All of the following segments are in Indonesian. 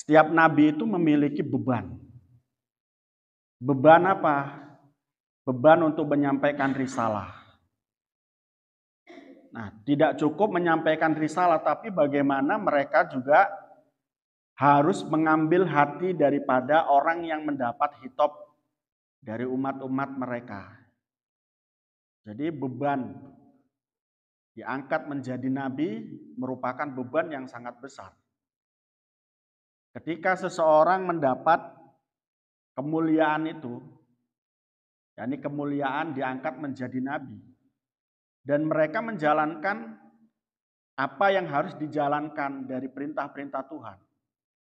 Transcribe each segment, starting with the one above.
Setiap nabi itu memiliki beban. Beban apa? Beban untuk menyampaikan risalah. Nah, tidak cukup menyampaikan risalah, tapi bagaimana mereka juga harus mengambil hati daripada orang yang mendapat hitop dari umat-umat mereka. Jadi beban diangkat menjadi nabi merupakan beban yang sangat besar. Ketika seseorang mendapat kemuliaan itu, yakni kemuliaan diangkat menjadi nabi, dan mereka menjalankan apa yang harus dijalankan dari perintah-perintah Tuhan,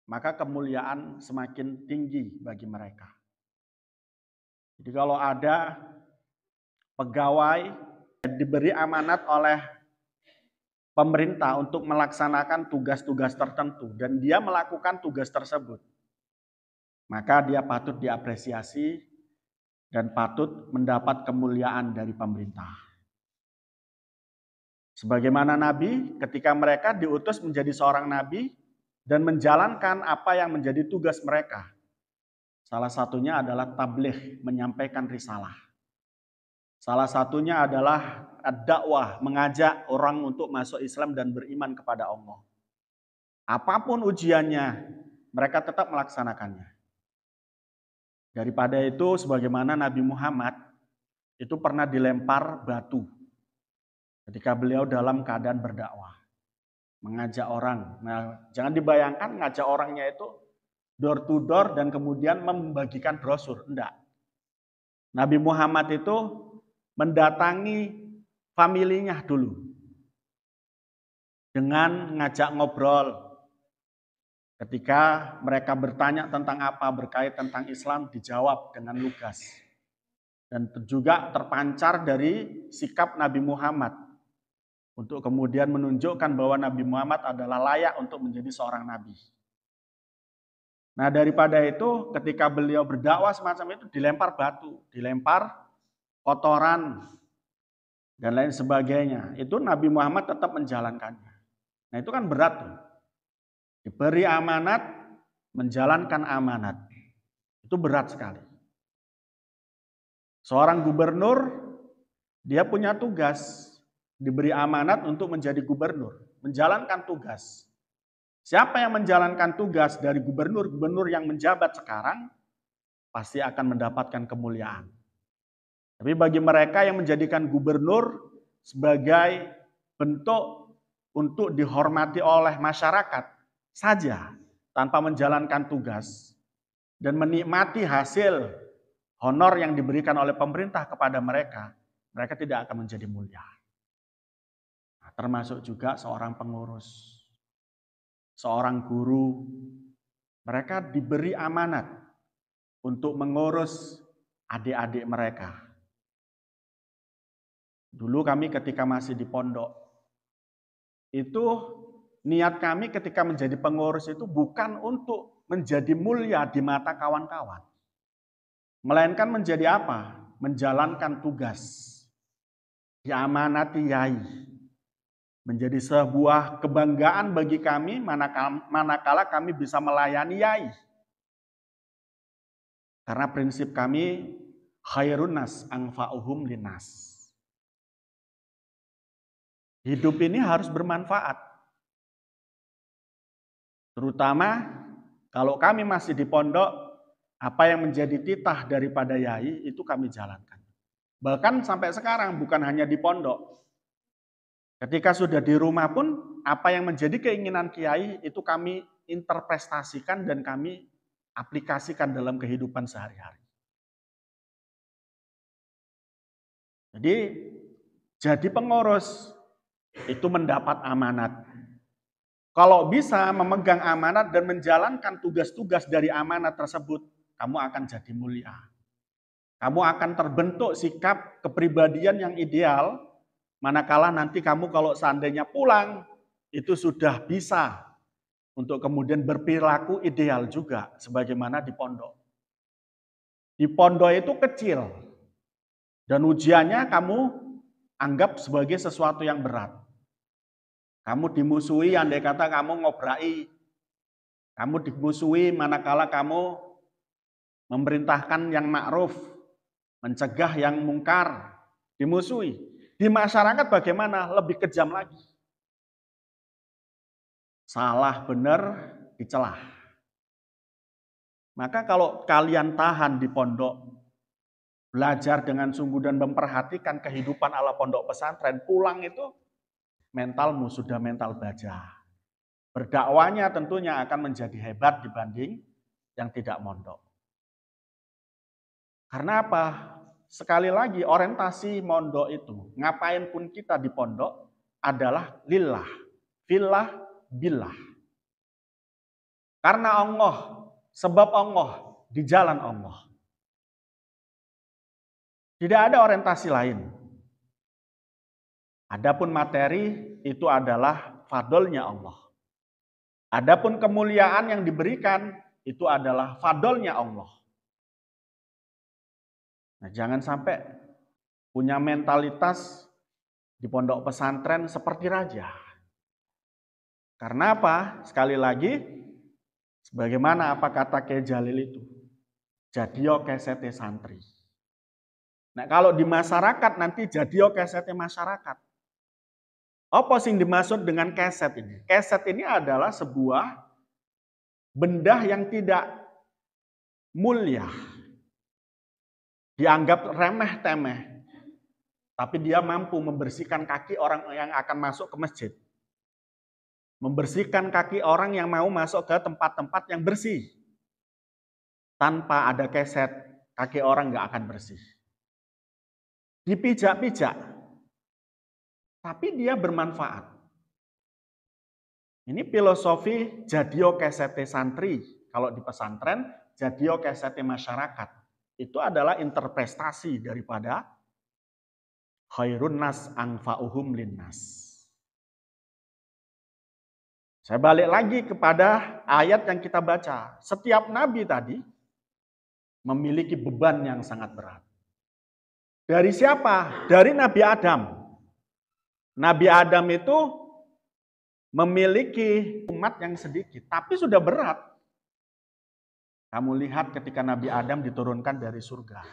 maka kemuliaan semakin tinggi bagi mereka. Jadi kalau ada pegawai diberi amanat oleh pemerintah untuk melaksanakan tugas-tugas tertentu dan dia melakukan tugas tersebut, maka dia patut diapresiasi dan patut mendapat kemuliaan dari pemerintah. Sebagaimana nabi, ketika mereka diutus menjadi seorang nabi dan menjalankan apa yang menjadi tugas mereka. Salah satunya adalah tabligh, menyampaikan risalah. Salah satunya adalah dakwah, mengajak orang untuk masuk Islam dan beriman kepada Allah. Apapun ujiannya, mereka tetap melaksanakannya. Daripada itu, sebagaimana Nabi Muhammad itu pernah dilempar batu ketika beliau dalam keadaan berdakwah, mengajak orang. Nah, jangan dibayangkan ngajak orangnya itu door to door dan kemudian membagikan brosur. Enggak. Nabi Muhammad itu mendatangi familinya dulu dengan ngajak ngobrol. Ketika mereka bertanya tentang apa berkait tentang Islam, dijawab dengan lugas. Dan juga terpancar dari sikap Nabi Muhammad untuk kemudian menunjukkan bahwa Nabi Muhammad adalah layak untuk menjadi seorang nabi. Nah, daripada itu ketika beliau berdakwah semacam itu dilempar batu, dilempar kotoran dan lain sebagainya. Itu Nabi Muhammad tetap menjalankannya. Nah, itu kan berat tuh. Diberi amanat, menjalankan amanat. Itu berat sekali. Seorang gubernur, dia punya tugas, diberi amanat untuk menjadi gubernur, menjalankan tugas. Siapa yang menjalankan tugas dari gubernur-gubernur yang menjabat sekarang, pasti akan mendapatkan kemuliaan. Tapi bagi mereka yang menjadikan gubernur sebagai bentuk untuk dihormati oleh masyarakat saja, tanpa menjalankan tugas dan menikmati hasil honor yang diberikan oleh pemerintah kepada mereka, mereka tidak akan menjadi mulia. Nah, termasuk juga seorang pengurus, seorang guru, mereka diberi amanat untuk mengurus adik-adik mereka. Dulu kami ketika masih di pondok, itu niat kami ketika menjadi pengurus itu bukan untuk menjadi mulia di mata kawan-kawan. Melainkan menjadi apa? Menjalankan tugas. Diamanati yai. Menjadi sebuah kebanggaan bagi kami manakala kami bisa melayani yai. Karena prinsip kami khairun nas anfa'uhum linnas. Hidup ini harus bermanfaat. Terutama kalau kami masih di pondok, apa yang menjadi titah daripada yai itu kami jalankan. Bahkan sampai sekarang bukan hanya di pondok. Ketika sudah di rumah pun apa yang menjadi keinginan kiai itu kami interpretasikan dan kami aplikasikan dalam kehidupan sehari-hari. Jadi jadi pengurus itu mendapat amanat. Kalau bisa memegang amanat dan menjalankan tugas-tugas dari amanat tersebut, kamu akan jadi mulia. Kamu akan terbentuk sikap kepribadian yang ideal, manakala nanti kamu kalau seandainya pulang, itu sudah bisa untuk kemudian berperilaku ideal juga, sebagaimana di pondok. Di pondok itu kecil, dan ujiannya kamu anggap sebagai sesuatu yang berat. Kamu dimusuhi, andai kata kamu ngobrai Kamu dimusuhi manakala kamu memerintahkan yang ma'ruf, mencegah yang mungkar, dimusuhi. Di masyarakat bagaimana? Lebih kejam lagi. Salah benar dicelah. Maka kalau kalian tahan di pondok, belajar dengan sungguh dan memperhatikan kehidupan ala pondok pesantren, pulang itu mentalmu sudah mental baja. Berdakwanya tentunya akan menjadi hebat dibanding yang tidak mondok. Karena apa? Sekali lagi orientasi mondok itu, ngapain pun kita di pondok adalah lillah, fillah, billah. Karena Allah, sebab Allah, di jalan Allah. Tidak ada orientasi lain. Adapun materi itu adalah fadlnya Allah. Adapun kemuliaan yang diberikan itu adalah fadlnya Allah. Nah, jangan sampai punya mentalitas di pondok pesantren seperti raja. Karena apa? Sekali lagi, sebagaimana apa kata Kyai Jalil itu, jadio kesete santri. Nah, kalau di masyarakat nanti jadio kesete masyarakat. Apa sing dimaksud dengan keset ini? Keset ini adalah sebuah benda yang tidak mulia. Dianggap remeh-temeh. Tapi dia mampu membersihkan kaki orang yang akan masuk ke masjid. Membersihkan kaki orang yang mau masuk ke tempat-tempat yang bersih. Tanpa ada keset, kaki orang nggak akan bersih. Dipijak-pijak, tapi dia bermanfaat. Ini filosofi jadio kesete santri. Kalau di pesantren, jadio kesete masyarakat. Itu adalah interpretasi daripada khairun nas anfa'uhum linnas. Saya balik lagi kepada ayat yang kita baca. Setiap nabi tadi memiliki beban yang sangat berat. Dari siapa? Dari Nabi Adam. Nabi Adam itu memiliki umat yang sedikit, tapi sudah berat. Kamu lihat ketika Nabi Adam diturunkan dari surga.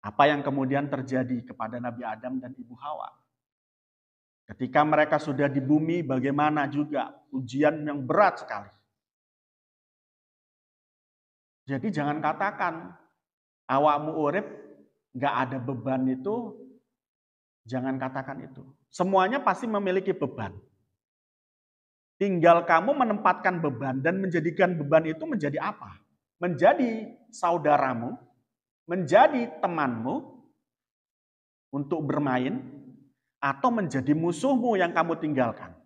Apa yang kemudian terjadi kepada Nabi Adam dan Ibu Hawa. Ketika mereka sudah di bumi, bagaimana juga ujian yang berat sekali. Jadi jangan katakan awakmu urip nggak ada beban itu, jangan katakan itu. Semuanya pasti memiliki beban. Tinggal kamu menempatkan beban dan menjadikan beban itu menjadi apa? Menjadi saudaramu, menjadi temanmu untuk bermain, atau menjadi musuhmu yang kamu tinggalkan.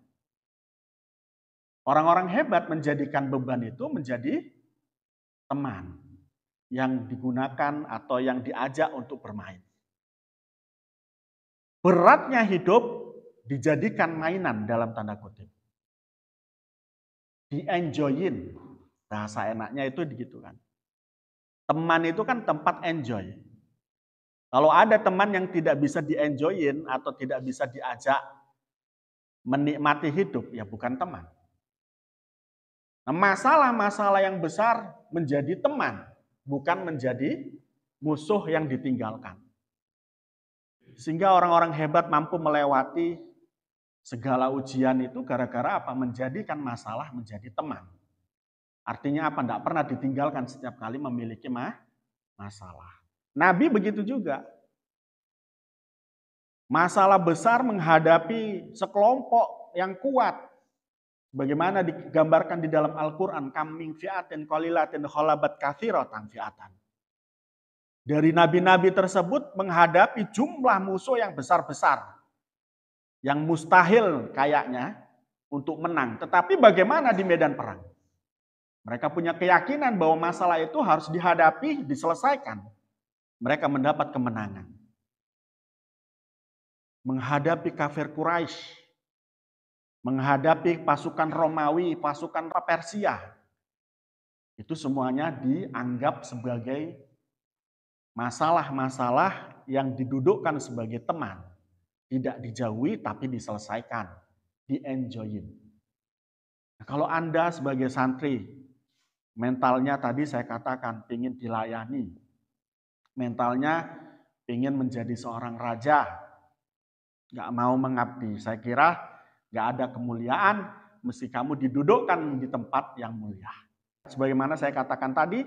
Orang-orang hebat menjadikan beban itu menjadi teman yang digunakan atau yang diajak untuk bermain. Beratnya hidup dijadikan mainan dalam tanda kutip. Di-enjoyin. Bahasa enaknya itu begitu kan. Teman itu kan tempat enjoy. Kalau ada teman yang tidak bisa di-enjoyin atau tidak bisa diajak menikmati hidup, ya bukan teman. Nah, masalah-masalah yang besar menjadi teman, bukan menjadi musuh yang ditinggalkan. Sehingga orang-orang hebat mampu melewati segala ujian itu gara-gara apa? Menjadikan masalah menjadi teman. Artinya apa? Tidak pernah ditinggalkan setiap kali memiliki masalah. Nabi begitu juga. Masalah besar menghadapi sekelompok yang kuat. Bagaimana digambarkan di dalam Al-Quran. Kam min fi'atin qalilatin khalabat katsiratan fi'atan. Dari nabi-nabi tersebut menghadapi jumlah musuh yang besar-besar. Yang mustahil kayaknya untuk menang. Tetapi bagaimana di medan perang? Mereka punya keyakinan bahwa masalah itu harus dihadapi, diselesaikan. Mereka mendapat kemenangan. Menghadapi kafir Quraisy, menghadapi pasukan Romawi, pasukan Persia. Itu semuanya dianggap sebagai masalah-masalah yang didudukkan sebagai teman. Tidak dijauhi tapi diselesaikan, di-enjoyin. Kalau Anda sebagai santri, mentalnya tadi saya katakan ingin dilayani, mentalnya ingin menjadi seorang raja, nggak mau mengabdi. Saya kira nggak ada kemuliaan, mesti kamu didudukkan di tempat yang mulia. Sebagaimana saya katakan tadi,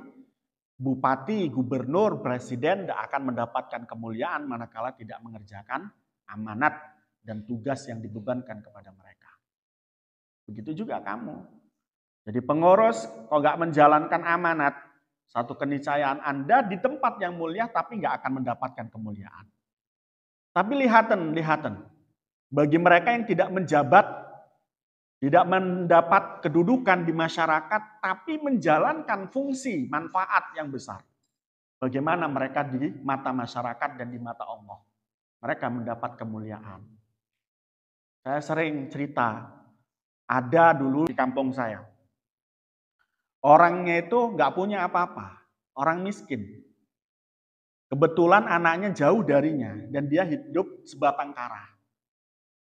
bupati, gubernur, presiden tidak akan mendapatkan kemuliaan manakala tidak mengerjakan amanat dan tugas yang dibebankan kepada mereka. Begitu juga kamu. Jadi pengurus, kalau nggak menjalankan amanat, satu keniscayaan Anda di tempat yang mulia tapi nggak akan mendapatkan kemuliaan. Tapi lihatan, bagi mereka yang tidak menjabat, tidak mendapat kedudukan di masyarakat, tapi menjalankan fungsi manfaat yang besar. Bagaimana mereka di mata masyarakat dan di mata Allah. Mereka mendapat kemuliaan. Saya sering cerita, ada dulu di kampung saya. Orangnya itu nggak punya apa-apa, orang miskin. Kebetulan anaknya jauh darinya dan dia hidup sebatang kara.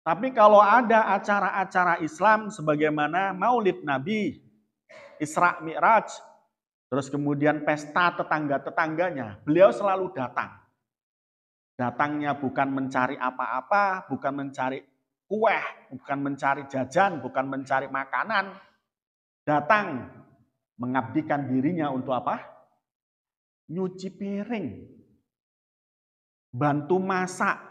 Tapi kalau ada acara-acara Islam sebagaimana Maulid Nabi, Isra Mi'raj, terus kemudian pesta tetangga-tetangganya, beliau selalu datang. Datangnya bukan mencari apa-apa, bukan mencari kue, bukan mencari jajan, bukan mencari makanan. Datang mengabdikan dirinya untuk apa? Nyuci piring, bantu masak.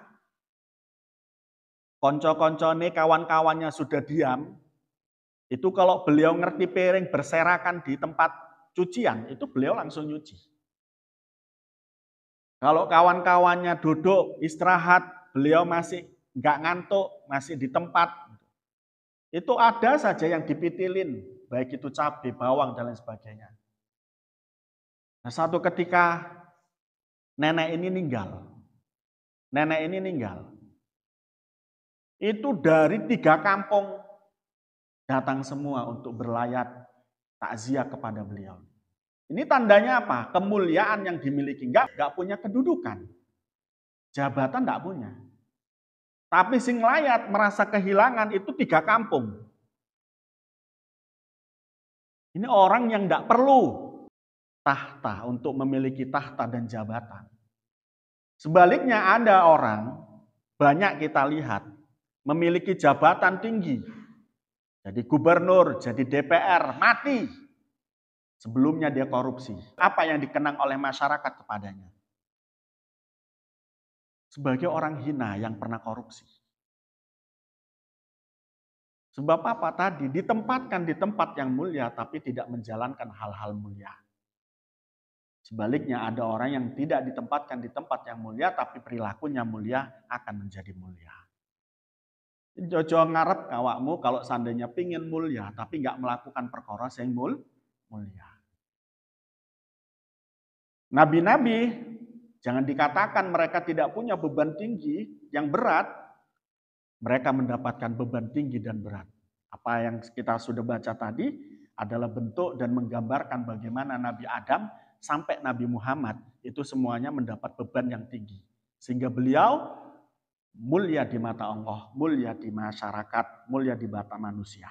Konco-koncone kawan-kawannya sudah diam, itu kalau beliau ngerti piring berserakan di tempat cucian, itu beliau langsung nyuci. Kalau kawan-kawannya duduk istirahat, beliau masih nggak ngantuk, masih di tempat. Itu ada saja yang dipitilin, baik itu cabai, bawang, dan lain sebagainya. Nah, satu ketika nenek ini meninggal. Itu dari 3 kampung datang semua untuk berlayat takziah kepada beliau. Ini tandanya apa? Kemuliaan yang dimiliki. Enggak punya kedudukan. Jabatan enggak punya. Tapi sing layat merasa kehilangan itu 3 kampung. Ini orang yang enggak perlu tahta untuk memiliki tahta dan jabatan. Sebaliknya ada orang, banyak kita lihat, memiliki jabatan tinggi. Jadi gubernur, jadi DPR, mati. Sebelumnya dia korupsi. Apa yang dikenang oleh masyarakat kepadanya? Sebagai orang hina yang pernah korupsi. Sebab apa tadi? Ditempatkan di tempat yang mulia tapi tidak menjalankan hal-hal mulia. Sebaliknya ada orang yang tidak ditempatkan di tempat yang mulia tapi perilakunya mulia akan menjadi mulia. Jojo ngarep awakmu kalau seandainya pingin mulia tapi nggak melakukan perkara yang mulia. Nabi-nabi, jangan dikatakan mereka tidak punya beban tinggi yang berat. Mereka mendapatkan beban tinggi dan berat. Apa yang kita sudah baca tadi adalah bentuk dan menggambarkan bagaimana Nabi Adam sampai Nabi Muhammad itu semuanya mendapat beban yang tinggi. Sehingga beliau mulia di mata Allah, mulia di masyarakat, mulia di mata manusia.